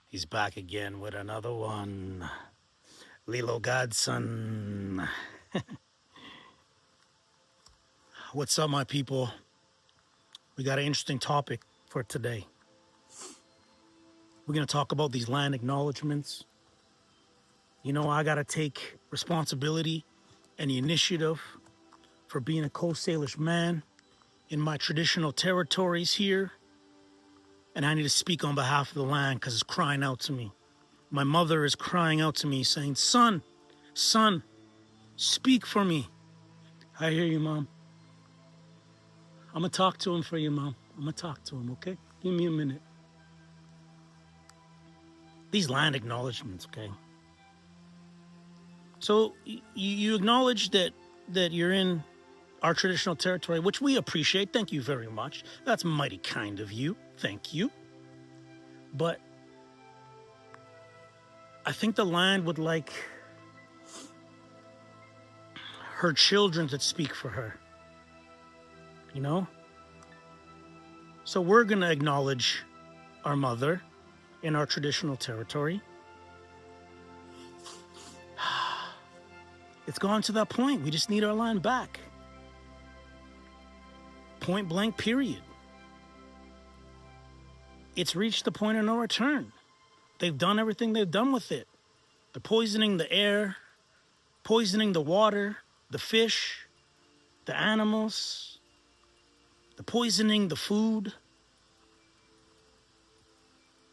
He's back again with another one. Lilo Godson. What's up, my people? We got an interesting topic for today. We're going to talk about these land acknowledgements. You know, I got to take responsibility and the initiative for being a Coast Salish man in my traditional territories here. And I need to speak on behalf of the land because it's crying out to me. My mother is crying out to me saying, son, speak for me. I hear you, Mom. I'm going to talk to him for you, Mom. I'm going to talk to him, okay? Give me a minute. These land acknowledgements, okay? So you acknowledge that you're in our traditional territory, which we appreciate. Thank you very much. That's mighty kind of you. Thank you. But I think the land would like her children to speak for her. You know? So we're going to acknowledge our mother in our traditional territory. It's gone to that point. We just need our land back. Point blank, period. It's reached the point of no return. They've done everything they've done with it. They're poisoning the air, poisoning the water, the fish, the animals. They're poisoning the food.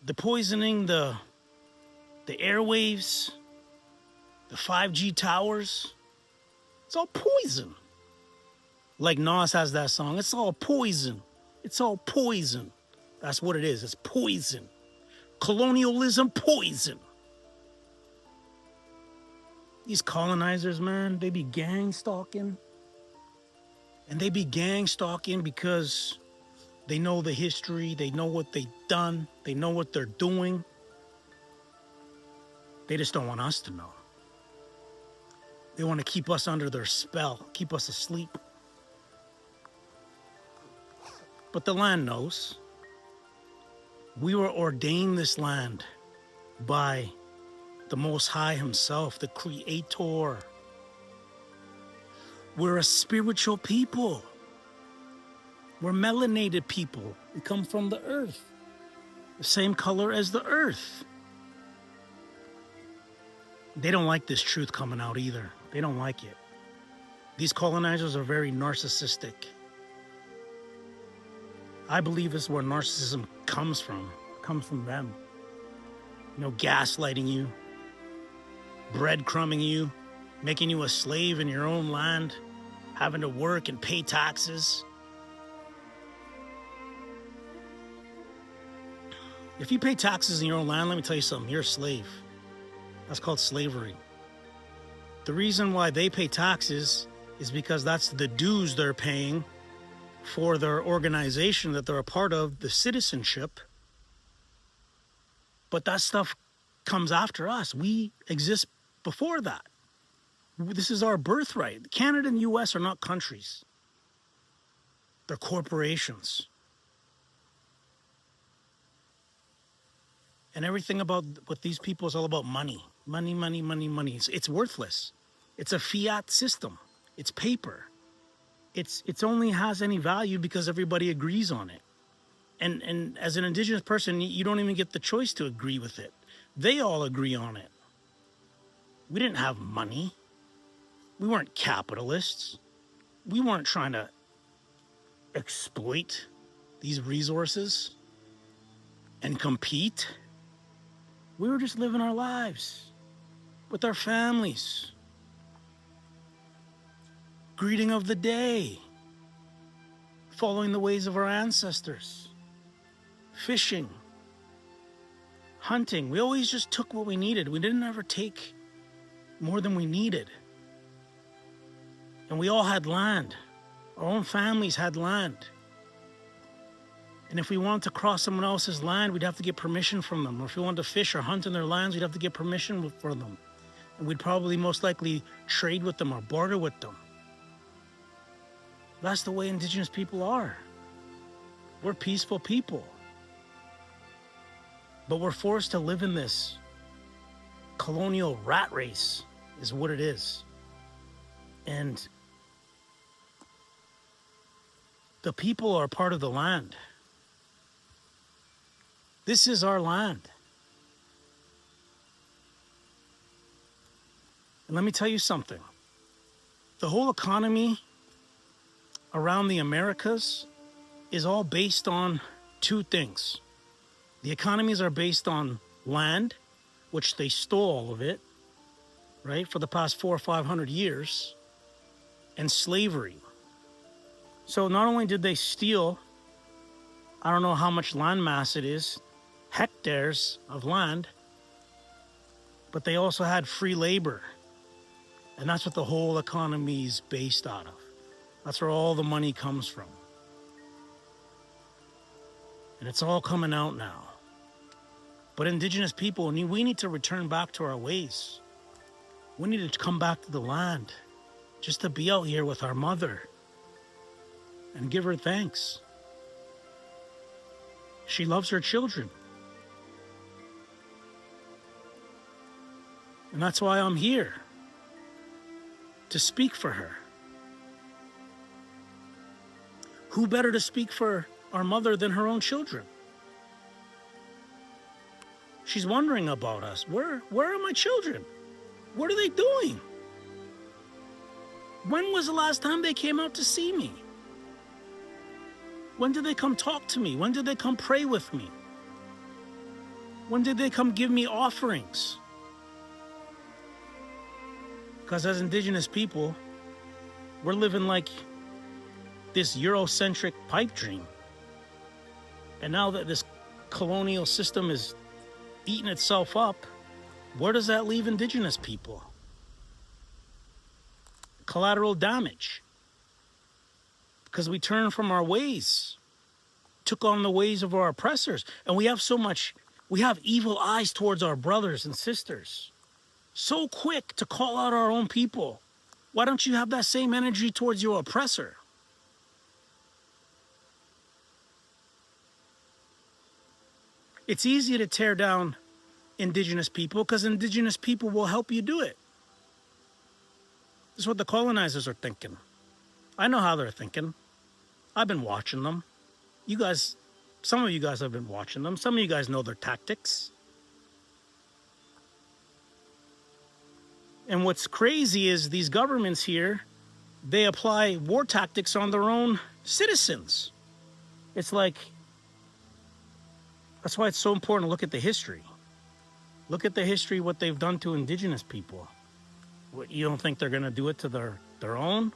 They're poisoning the airwaves, the 5G towers. It's all poison. Like Nas has that song, it's all poison. It's all poison. That's what it is. It's poison. Colonialism, poison. These colonizers, man, they be gang stalking. And they be gang stalking because they know the history. They know what they've done. They know what they're doing. They just don't want us to know. They want to keep us under their spell, keep us asleep. But the land knows. We were ordained this land by the Most High himself, the Creator. We're a spiritual people. We're melanated people. We come from the earth, the same color as the earth. They don't like this truth coming out either. They don't like it. These colonizers are very narcissistic. I believe this is where narcissism comes from them. You know, gaslighting you, breadcrumbing you, making you a slave in your own land, having to work and pay taxes. If you pay taxes in your own land, let me tell you something, you're a slave. That's called slavery. The reason why they pay taxes is because that's the dues they're paying for their organization that they're a part of, the citizenship. But that stuff comes after us. We exist before that. This is our birthright. Canada and US are not countries. They're corporations. And everything about what these people is all about money. Money, money, money, money. It's worthless. It's a fiat system. It's paper. It's only has any value because everybody agrees on it. And as an Indigenous person, you don't even get the choice to agree with it. They all agree on it. We didn't have money. We weren't capitalists. We weren't trying to exploit these resources and compete. We were just living our lives with our families. Greeting of the day. Following the ways of our ancestors. Fishing. Hunting. We always just took what we needed. We didn't ever take more than we needed. And we all had land. Our own families had land. And if we wanted to cross someone else's land, we'd have to get permission from them. Or if we wanted to fish or hunt in their lands, we'd have to get permission for them. And we'd probably most likely trade with them or barter with them. That's the way Indigenous people are. We're peaceful people. But we're forced to live in this colonial rat race, is what it is. And the people are part of the land. This is our land. And let me tell you something. The whole economy around the Americas is all based on two things. The economies are based on land, which they stole all of it, right, for the past 400 or 500 years, and slavery. So not only did they steal, I don't know how much land mass it is, hectares of land, but they also had free labor. And that's what the whole economy is based out of. That's where all the money comes from. And it's all coming out now. But indigenous people, we need to return back to our ways. We need to come back to the land just to be out here with our mother and give her thanks. She loves her children. And that's why I'm here, to speak for her. Who better to speak for our mother than her own children? She's wondering about us. Where are my children? What are they doing? When was the last time they came out to see me? When did they come talk to me? When did they come pray with me? When did they come give me offerings? Because as indigenous people, we're living like this Eurocentric pipe dream. And now that this colonial system is eating itself up, where does that leave indigenous people? Collateral damage. Because we turned from our ways, took on the ways of our oppressors, and we have evil eyes towards our brothers and sisters. So quick to call out our own people. Why don't you have that same energy towards your oppressor? It's easy to tear down indigenous people because indigenous people will help you do it. This is what the colonizers are thinking. I know how they're thinking. I've been watching them. You guys, some of you guys have been watching them. Some of you guys know their tactics. And what's crazy is these governments here, they apply war tactics on their own citizens. It's like, that's why it's so important to look at the history. Look at the history, what they've done to indigenous people. What, you don't think they're going to do it to their own?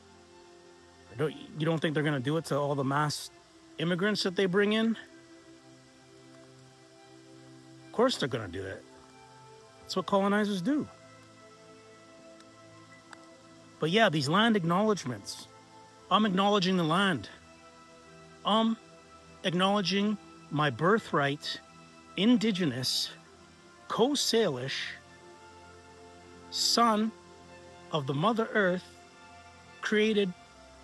You don't think they're going to do it to all the mass immigrants that they bring in? Of course they're going to do it. That's what colonizers do. But yeah, these land acknowledgements. I'm acknowledging the land. I'm acknowledging my birthright, indigenous, Coast Salish, son of the Mother Earth, created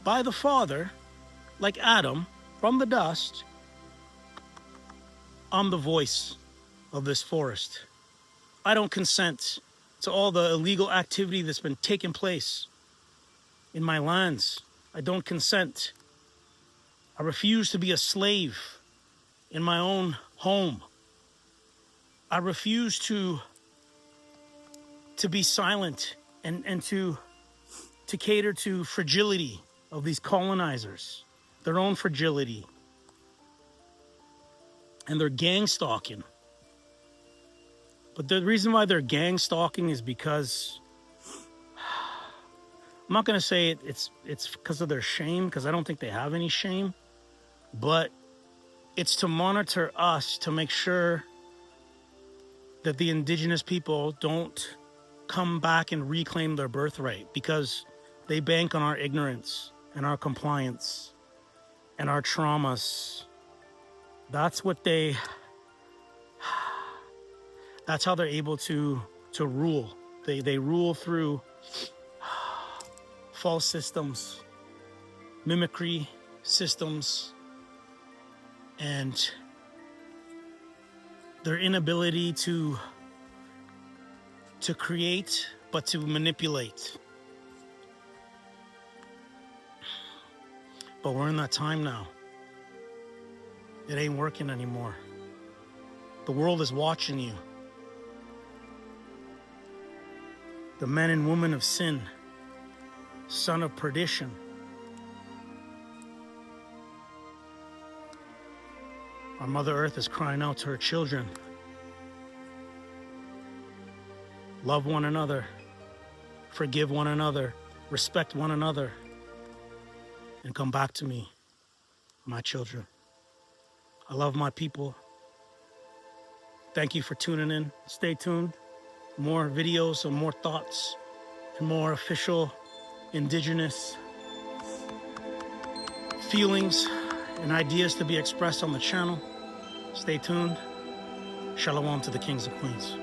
by the Father, like Adam, from the dust. I'm the voice of this forest. I don't consent to all the illegal activity that's been taking place in my lands. I don't consent. I refuse to be a slave in my own home. I refuse to be silent and to cater to fragility of these colonizers, their own fragility, and their gang stalking. But the reason why they're gang stalking is because, I'm not going to say it's because of their shame, because I don't think they have any shame, but it's to monitor us to make sure that the indigenous people don't come back and reclaim their birthright, because they bank on our ignorance and our compliance and our traumas. That's how they're able to rule. They rule through false systems, mimicry systems, and their inability to create, but to manipulate. But we're in that time now. It ain't working anymore. The world is watching you. The men and women of sin, son of perdition. Our Mother Earth is crying out to her children. Love one another, forgive one another, respect one another, and come back to me, my children. I love my people. Thank you for tuning in. Stay tuned. More videos and more thoughts and more official indigenous feelings and ideas to be expressed on the channel. Stay tuned. Shalom to the kings and queens.